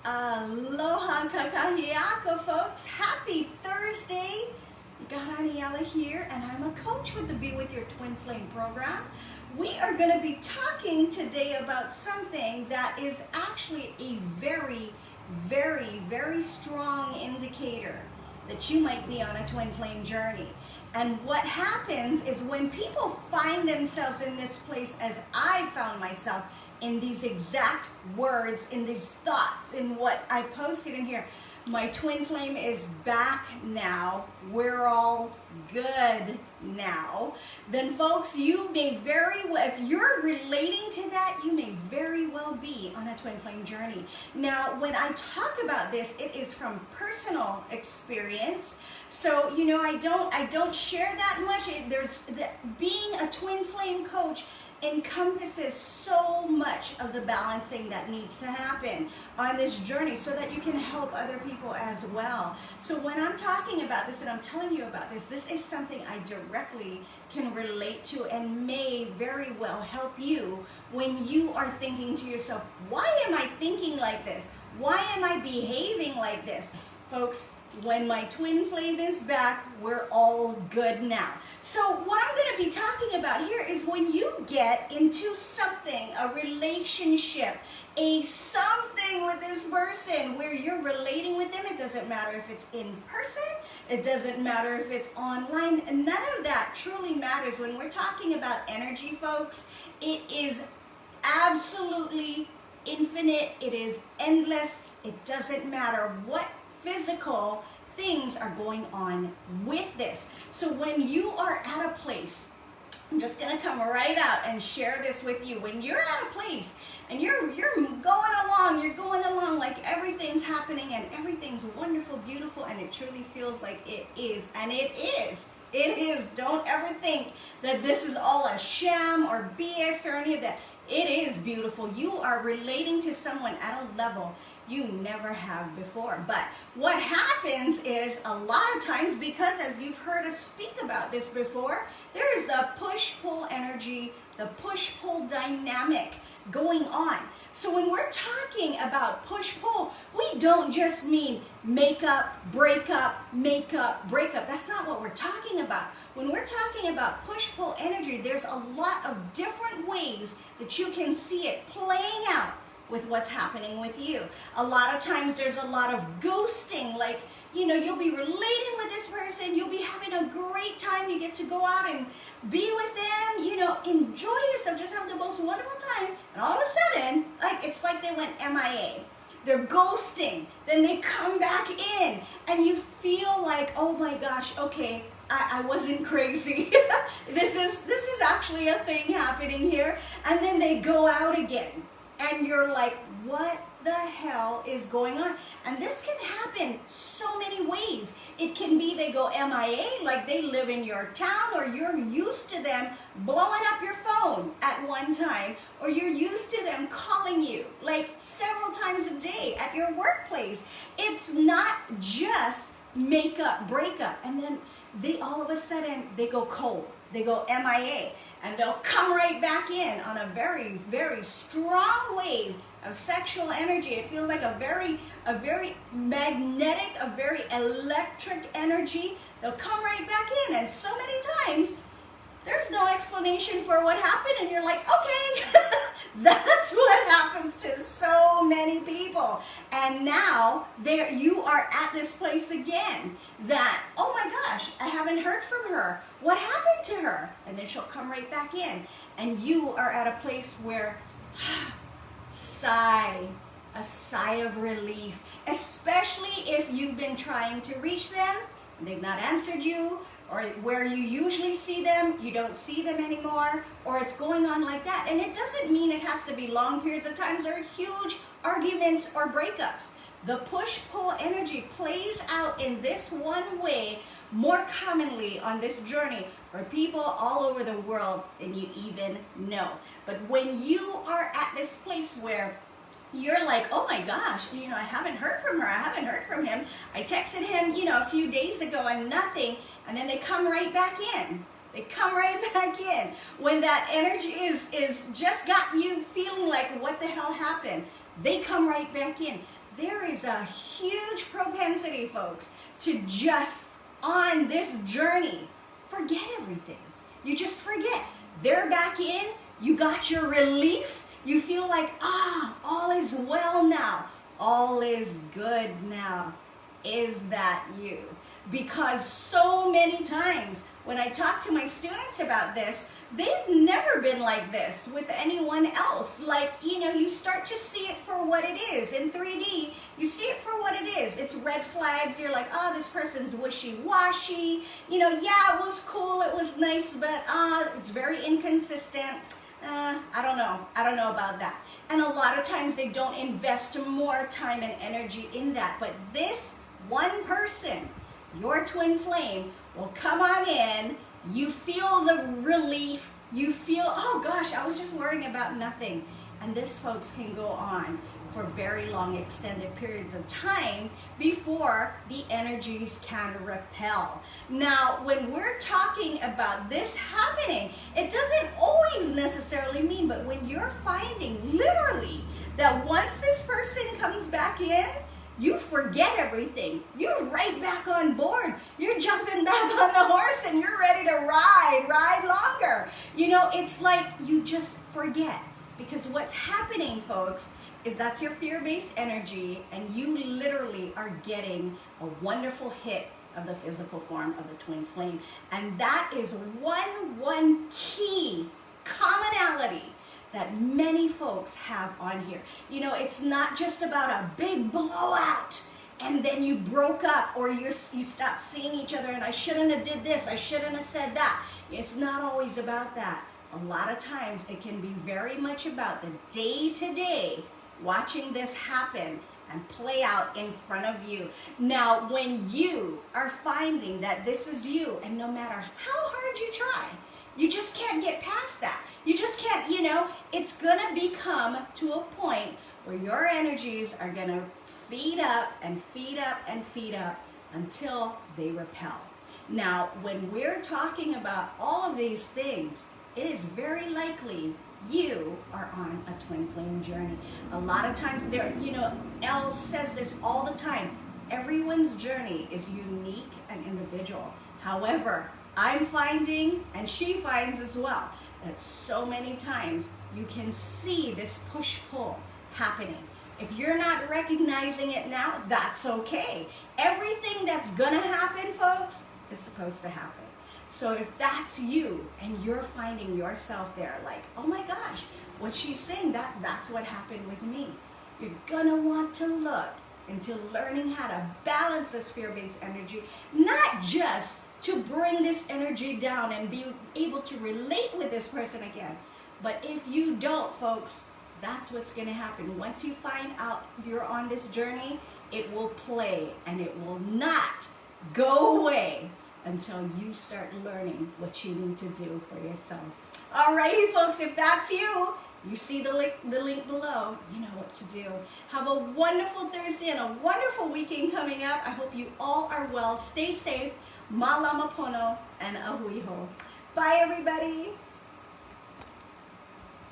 Aloha kakahiaka, folks. Happy Thursday. You got Aniela here, and I'm a coach with the Be With Your Twin Flame program. We are going to be talking today about something that is actually a very, very strong indicator that you might be on a twin flame journey. And what happens is when people find themselves in this place, as I found myself, in these exact words, in these thoughts, in what I posted in here, my twin flame is back now, we're all good now, then folks, you may very well, if you're relating to that, you may very well be on a twin flame journey. Now, when I talk about this, it is from personal experience. So, you know, I don't share that much. Being a twin flame coach encompasses so much of the balancing that needs to happen on this journey so that you can help other people as well. So when I'm talking about this and I'm telling you about this, this is something I directly can relate to and may very well help you when you are thinking to yourself, why am I thinking like this? Why am I behaving like this? Folks, when my twin flame is back, we're all good now. So what I'm going to be talking about here is when you get into something, a relationship, a something with this person where you're relating with them. It doesn't matter if it's in person. It doesn't matter if it's online. None of that truly matters. When we're talking about energy, folks, it is absolutely infinite. It is endless. It doesn't matter what physical things are going on with this. So when you are at a place, I'm just going to come right out and share this with you. When you're at a place and you're going along like everything's happening and everything's wonderful, beautiful, and it truly feels like it is. And it is. It is. Don't ever think that this is all a sham or BS or any of that. It is beautiful. You are relating to someone at a level you never have before. But what happens is a lot of times, because as you've heard us speak about this before, there is the push-pull energy, the push-pull dynamic going on. So when we're talking about push-pull, we don't just mean make up, break up, make up, break up. That's not what we're talking about. When we're talking about push-pull energy, there's a lot of different ways that you can see it playing out with what's happening with you. A lot of times there's a lot of ghosting, like, you know, you'll be relating with this person, you'll be having a great time, you get to go out and be with them, you know, enjoy yourself, just have the most wonderful time, and all of a sudden, like, it's like they went MIA. They're ghosting, then they come back in, and you feel like, oh my gosh, okay, I wasn't crazy. This is actually a thing happening here, and then they go out again. And you're like, what the hell is going on? And this can happen so many ways. It can be they go MIA, like they live in your town, or you're used to them blowing up your phone at one time, or you're used to them calling you like several times a day at your workplace. It's not just make up, break up, and then they all of a sudden they go cold. They go MIA. And they'll come right back in on a very, very strong wave of sexual energy. It feels like a very magnetic, a very electric energy. They'll come right back in. And so many times, there's no explanation for what happened. And you're like, okay, that's what happens to so many people. And now there you are at this place again that, oh my gosh, I haven't heard from her. What happened to her? And then she'll come right back in. And you are at a place where, sigh, a sigh of relief, especially if you've been trying to reach them, they've not answered you, or where you usually see them, you don't see them anymore, or it's going on like that. And it doesn't mean it has to be long periods of time. There are huge arguments or breakups. The push-pull energy plays out in this one way more commonly on this journey for people all over the world than you even know. But when you are at this place where you're like, oh my gosh, you know, I haven't heard from her, I haven't heard from him. I texted him, you know, a few days ago and nothing, and then they come right back in. They come right back in. When that energy is just got you feeling like, what the hell happened? They come right back in. there is a huge propensity, folks, to just on this journey forget everything. You just forget. They're back in, you got your relief, you feel like, all is well now. All is good now. Is that you? Because so many times when I talk to my students about this, they've never been like this with anyone else. Like, you start to see it for what it is. In 3D, you see it for what it is. It's red flags. You're like, this person's wishy-washy. Yeah, it was cool, it was nice, but it's very inconsistent. I don't know about that. And a lot of times they don't invest more time and energy in that. But this one person, your twin flame, will come on in. You feel the relief. You feel, oh gosh, I was just worrying about nothing. And this, folks, can go on for very long extended periods of time before the energies can repel. Now, when we're talking about this happening, it doesn't always necessarily mean, but when you're finding literally that once this person comes back in, you forget everything. You're right back on board. You're jumping back on the horse and you're ready to ride longer. It's like you just forget. Because what's happening, folks, is that's your fear-based energy, and you literally are getting a wonderful hit of the physical form of the twin flame. And that is one key commonality that many folks have on here. It's not just about a big blowout and then you broke up, or you stopped seeing each other and I shouldn't have did this, I shouldn't have said that. It's not always about that. A lot of times it can be very much about the day-to-day watching this happen and play out in front of you. Now, when you are finding that this is you, and no matter how hard you try, you just can't get past that. You just can't, it's gonna become to a point where your energies are gonna feed up and feed up and feed up until they repel. Now, when we're talking about all of these things, it is very likely you are on a twin flame journey. A lot of times Elle says this all the time. Everyone's journey is unique and individual. However, I'm finding, and she finds as well, that so many times you can see this push-pull happening. If you're not recognizing it now, that's okay. Everything that's gonna happen, folks, is supposed to happen. So if that's you and you're finding yourself there like, oh my gosh, what she's saying, that's what happened with me. You're gonna want to look into learning how to balance this fear-based energy, not just to bring this energy down and be able to relate with this person again. But if you don't, folks, that's what's gonna happen. Once you find out you're on this journey, it will play and it will not go away until you start learning what you need to do for yourself. Alrighty, folks, if that's you, you see the link below, you know what to do. Have a wonderful Thursday and a wonderful weekend coming up. I hope you all are well. Stay safe. Malama pono and ahui ho. Bye, everybody.